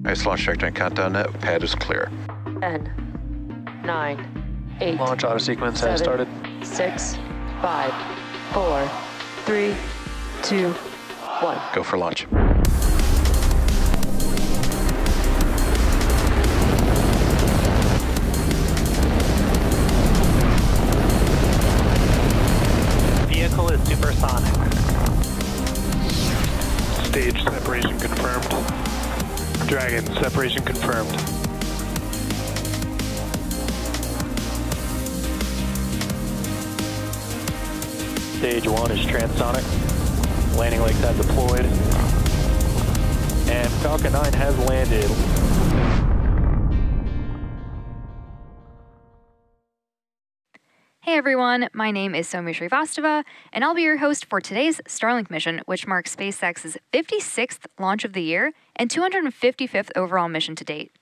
Nice launch trajectory and countdown net. Pad is clear. 10, 9, 8. Launch auto sequence has started. 6, 5, 4, 3, 2, 1. Go for launch. Vehicle is supersonic. Stage separation confirmed. Dragon, separation confirmed. Stage 1 is transonic. Landing legs have deployed. And Falcon 9 has landed. Hey everyone, my name is Soumya Srivastava, and I'll be your host for today's Starlink mission, which marks SpaceX's 56th launch of the year and 255th overall mission to date.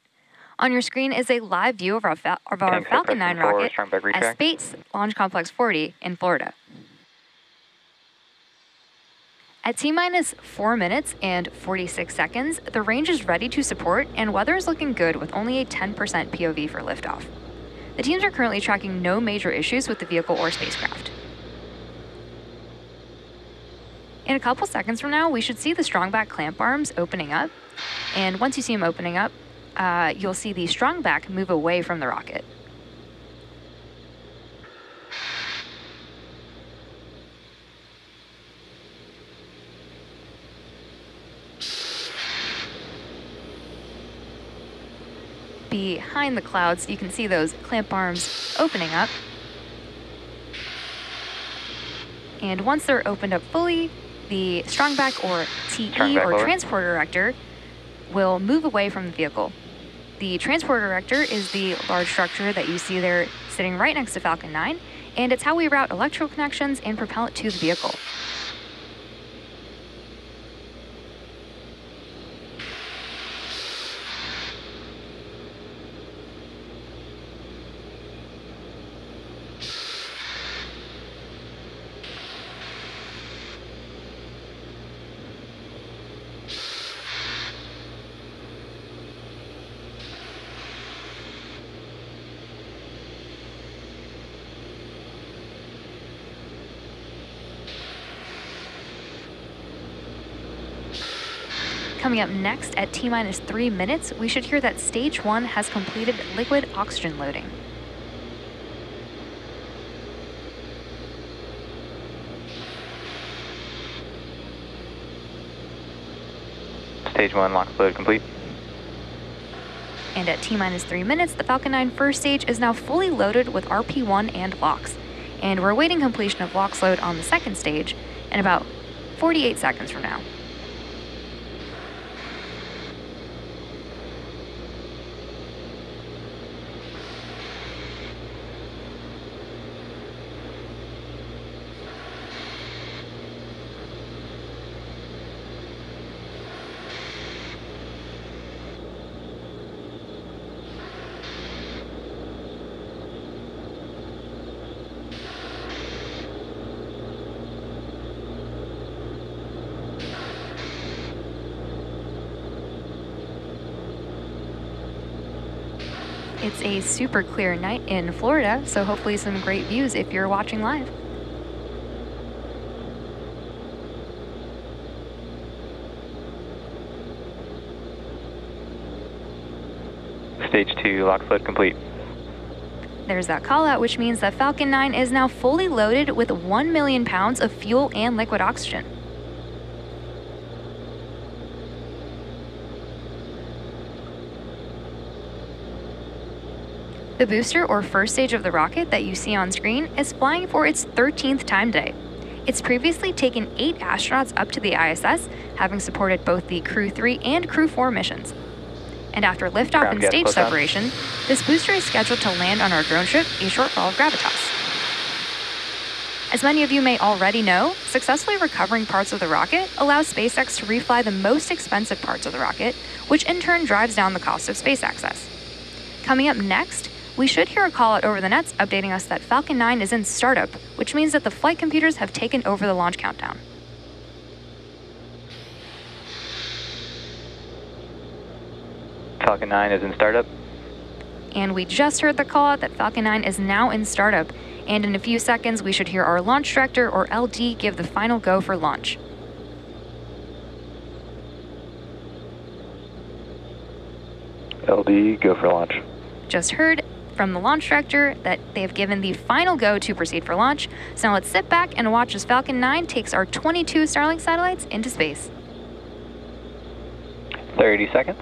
On your screen is a live view of our Falcon 9 rocket at Space Launch Complex 40 in Florida. At T-minus 4 minutes and 46 seconds, the range is ready to support and weather is looking good with only a 10% POV for liftoff. The teams are currently tracking no major issues with the vehicle or spacecraft. In a couple seconds from now, we should see the strongback clamp arms opening up. And once you see them opening up, you'll see the strongback move away from the rocket. Behind the clouds, you can see those clamp arms opening up. And once they're opened up fully, the strongback or TE or transporter erector will move away from the vehicle. The transporter erector is the large structure that you see there sitting right next to Falcon 9, and it's how we route electrical connections and propellant to the vehicle. Coming up next at T-minus 3 minutes, we should hear that Stage 1 has completed liquid oxygen loading. Stage 1 lock load complete. And at T-minus 3 minutes, the Falcon 9 first stage is now fully loaded with RP1 and LOX. And we're awaiting completion of LOX load on the second stage in about 48 seconds from now. It's a super clear night in Florida, so hopefully some great views if you're watching live. Stage 2 lock load complete. There's that call out, which means that Falcon 9 is now fully loaded with 1 million pounds of fuel and liquid oxygen. The booster, or first stage of the rocket that you see on screen, is flying for its 13th time today. It's previously taken 8 astronauts up to the ISS, having supported both the Crew 3 and Crew 4 missions. And after liftoff and stage separation, this booster is scheduled to land on our drone ship, a shortfall of Gravitas. As many of you may already know, successfully recovering parts of the rocket allows SpaceX to refly the most expensive parts of the rocket, which in turn drives down the cost of space access. Coming up next, we should hear a call out over the nets updating us that Falcon 9 is in startup, which means that the flight computers have taken over the launch countdown. Falcon 9 is in startup. And we just heard the call out that Falcon 9 is now in startup. And in a few seconds, we should hear our launch director, or LD, give the final go for launch. LD, go for launch. Just heard from the launch director that they have given the final go to proceed for launch. So now let's sit back and watch as Falcon 9 takes our 22 Starlink satellites into space. 30 seconds.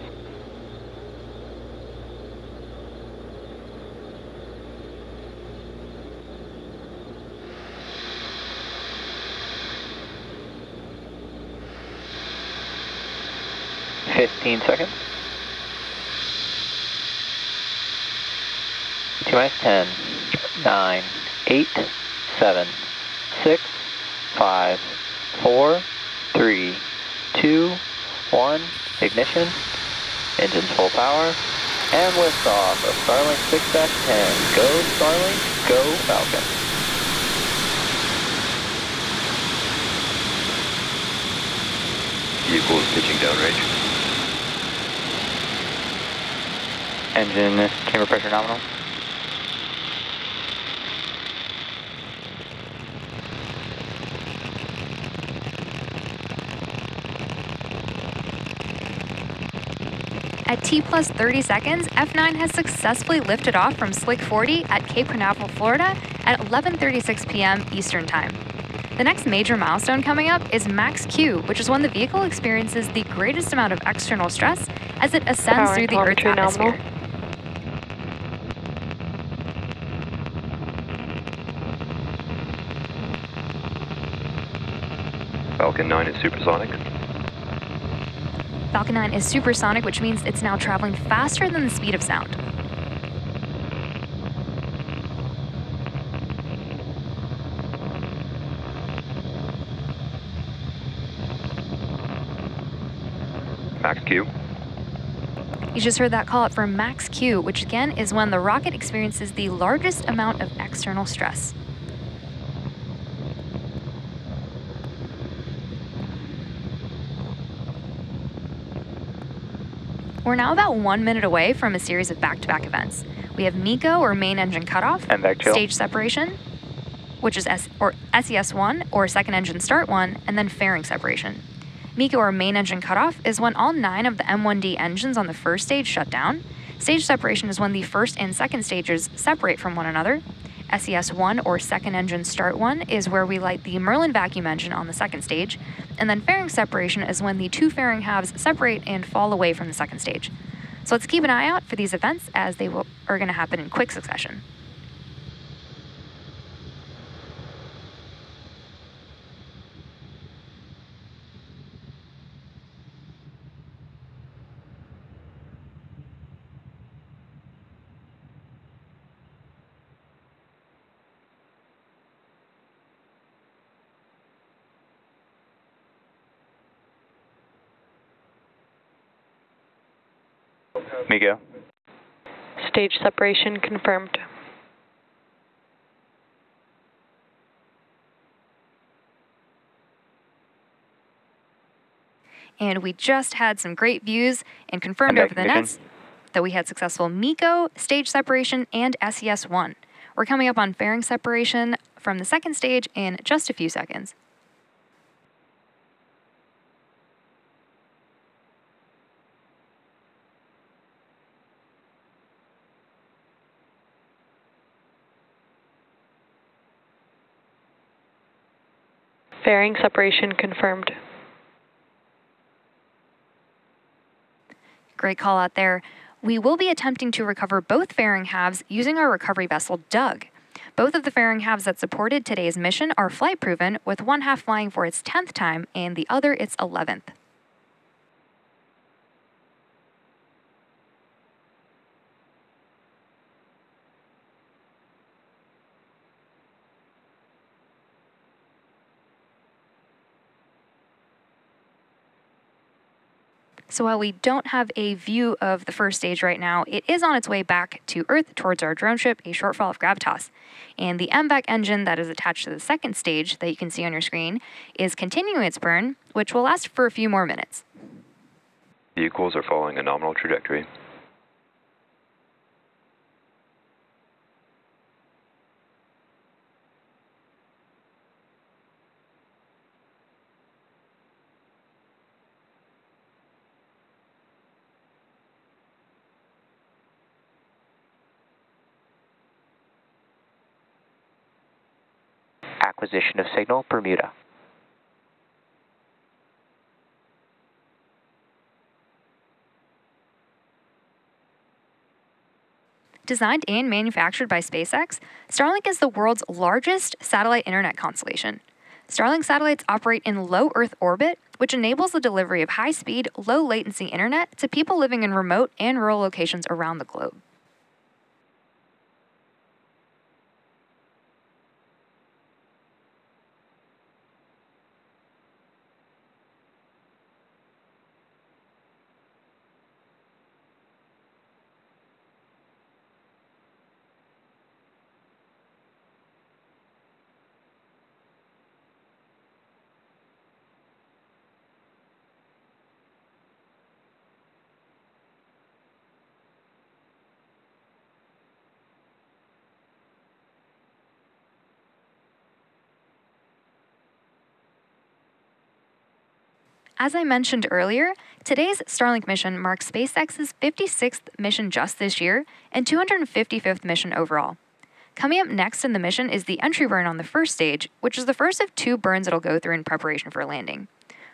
Fifteen seconds. T-minus 10, 9, 8, 7, 6, 5, 4, 3, 2, 1, ignition, engines full power, and liftoff of Starlink 6-10. Go Starlink, go Falcon. Vehicles pitching downrange. Engine chamber pressure nominal. At T plus 30 seconds, F9 has successfully lifted off from Slick 40 at Cape Canaveral, Florida at 11:36 p.m. Eastern Time. The next major milestone coming up is Max Q, which is when the vehicle experiences the greatest amount of external stress as it ascends through the Earth's atmosphere. Falcon 9 is supersonic. Falcon 9 is supersonic, which means it's now traveling faster than the speed of sound. Max Q. You just heard that call out for Max Q, which again is when the rocket experiences the largest amount of external stress. We're now about 1 minute away from a series of back-to-back events. We have MECO, or main engine cutoff, And back chill. stage separation, which is SES1, or second engine start 1, and then fairing separation. MECO, or main engine cutoff, is when all 9 of the M1D engines on the first stage shut down. Stage separation is when the first and second stages separate from one another. SES1, or second engine start 1, is where we light the Merlin vacuum engine on the second stage. And then fairing separation is when the 2 fairing halves separate and fall away from the second stage. So let's keep an eye out for these events as they are going to happen in quick succession. MECO. Stage separation confirmed. And we just had some great views and confirmed And over the nets that we had successful MECO, stage separation, and SES1. We're coming up on fairing separation from the second stage in just a few seconds. Fairing separation confirmed. Great call out there. We will be attempting to recover both fairing halves using our recovery vessel, Doug. Both of the fairing halves that supported today's mission are flight proven, with one half flying for its 10th time and the other its 11th. So while we don't have a view of the first stage right now, it is on its way back to Earth towards our drone ship, a shortfall of gravitas. And the MVAC engine that is attached to the second stage that you can see on your screen is continuing its burn, which will last for a few more minutes. Vehicles are following a nominal trajectory. acquisition of signal, Bermuda. Designed and manufactured by SpaceX, Starlink is the world's largest satellite internet constellation. Starlink satellites operate in low Earth orbit, which enables the delivery of high-speed, low-latency internet to people living in remote and rural locations around the globe. As I mentioned earlier, today's Starlink mission marks SpaceX's 56th mission just this year and 255th mission overall. Coming up next in the mission is the entry burn on the first stage, which is the first of 2 burns it'll go through in preparation for landing.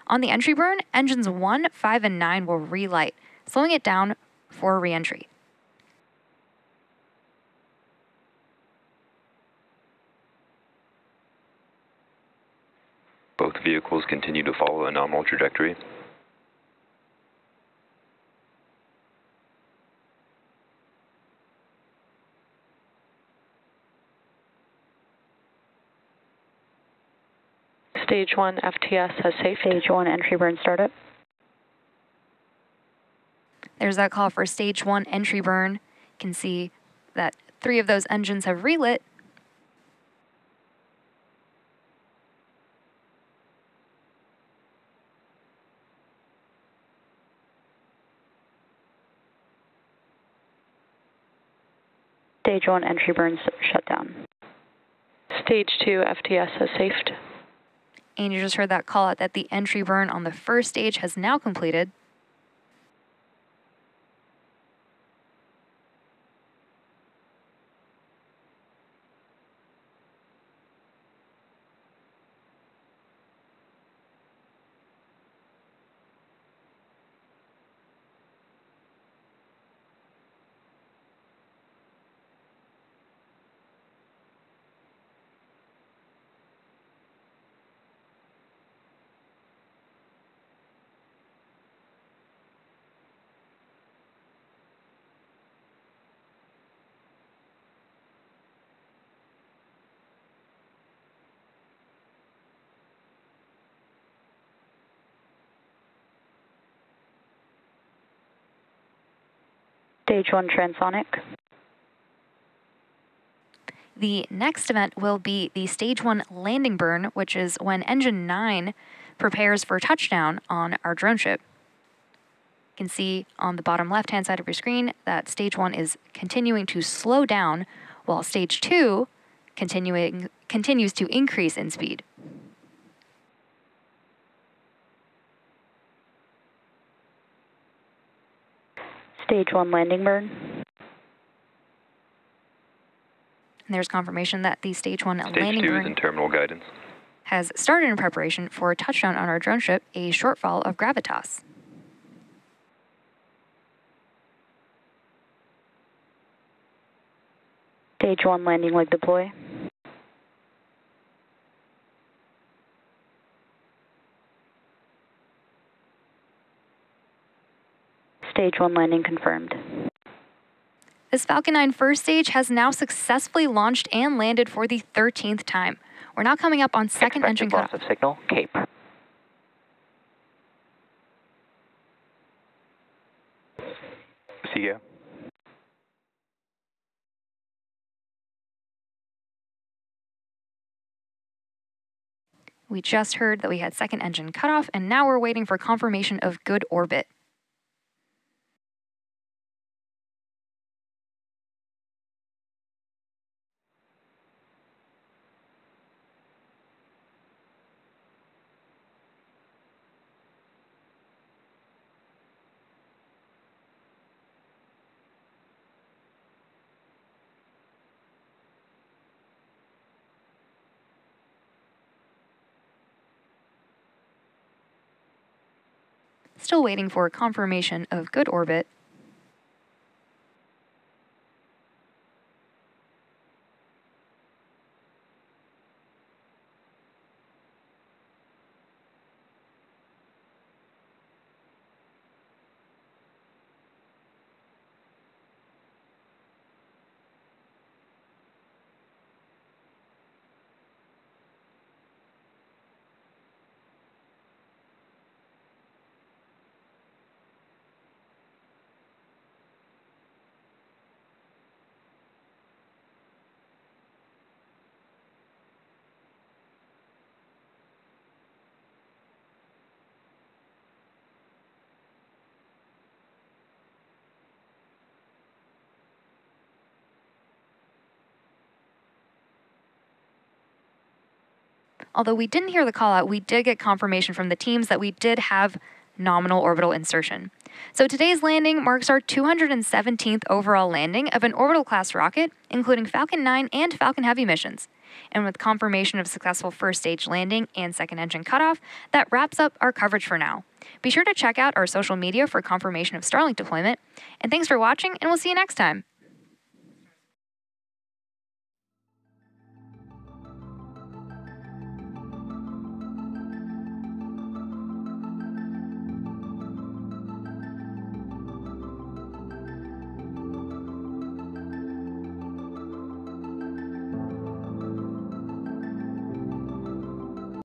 On the entry burn, engines 1, 5, and 9 will relight, slowing it down for re-entry. Both vehicles continue to follow a nominal trajectory. Stage 1 FTS has safe. Stage 1 entry burn startup. There's that call for stage 1 entry burn. You can see that 3 of those engines have relit. Stage 1 entry burn shut down. Stage 2 FTS has safed. And you just heard that call out that the entry burn on the first stage has now completed. Stage 1 transonic. The next event will be the stage 1 landing burn, which is when engine 9 prepares for touchdown on our drone ship. You can see on the bottom left-hand side of your screen that stage 1 is continuing to slow down, while stage 2 continues to increase in speed. Stage 1 landing burn. And there's confirmation that the stage 1 Stage landing 2 burn is in terminal guidance. has started in preparation for a touchdown on our drone ship, a shortfall of Gravitas. Stage 1 landing leg deploy. Stage 1 landing confirmed. This Falcon 9 first stage has now successfully launched and landed for the 13th time. We're now coming up on second engine Expected cutoff. loss of signal, Cape. Seago. We just heard that we had second engine cutoff, and now we're waiting for confirmation of good orbit. Still waiting for confirmation of good orbit. Although we didn't hear the call out, we did get confirmation from the teams that we did have nominal orbital insertion. So today's landing marks our 217th overall landing of an orbital class rocket, including Falcon 9 and Falcon Heavy missions. And with confirmation of successful first stage landing and second engine cutoff, that wraps up our coverage for now. Be sure to check out our social media for confirmation of Starlink deployment. And thanks for watching, and we'll see you next time.